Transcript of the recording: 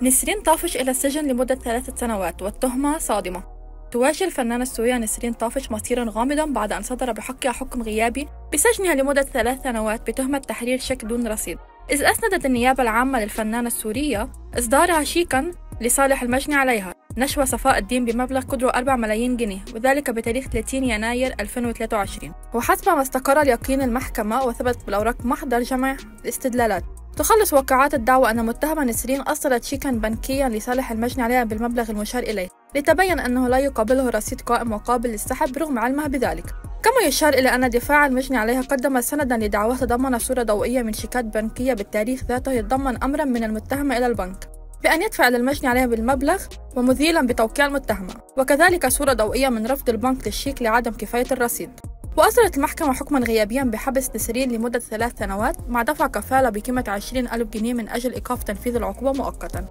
نسرين طافش إلى السجن لمدة 3 سنوات والتهمة صادمة. تواجه الفنانة السورية نسرين طافش مصيراً غامضاً بعد أن صدر بحقها حكم غيابي بسجنها لمدة 3 سنوات بتهمة تحرير شيك دون رصيد، إذ أسندت النيابة العامة للفنانة السورية إصدارها شيكاً لصالح المجني عليها نشوى صفاء الدين بمبلغ قدره 4 ملايين جنيه، وذلك بتاريخ 30 يناير 2023. وحسب ما استقر اليقين المحكمة وثبت بالأوراق محضر جمع الاستدلالات، تخلص وقعات الدعوى أن المتهمة نسرين أصدرت شيكاً بنكياً لصالح المجني عليها بالمبلغ المشار إليه، لتبين أنه لا يقابله رصيد قائم وقابل للسحب رغم علمها بذلك. كما يشار إلى أن دفاع المجني عليها قدم سنداً لدعواه تضمن صورة ضوئية من شيكات بنكية بالتاريخ ذاته يتضمن أمراً من المتهمة إلى البنك بأن يدفع للمجني عليها بالمبلغ ومذيلاً بتوقيع المتهمة، وكذلك صورة ضوئية من رفض البنك للشيك لعدم كفاية الرصيد. وأصدرت المحكمة حكماً غيابياً بحبس نسرين لمدة 3 سنوات مع دفع كفالة بقيمة 20,000 جنيه من أجل إيقاف تنفيذ العقوبة مؤقتاً.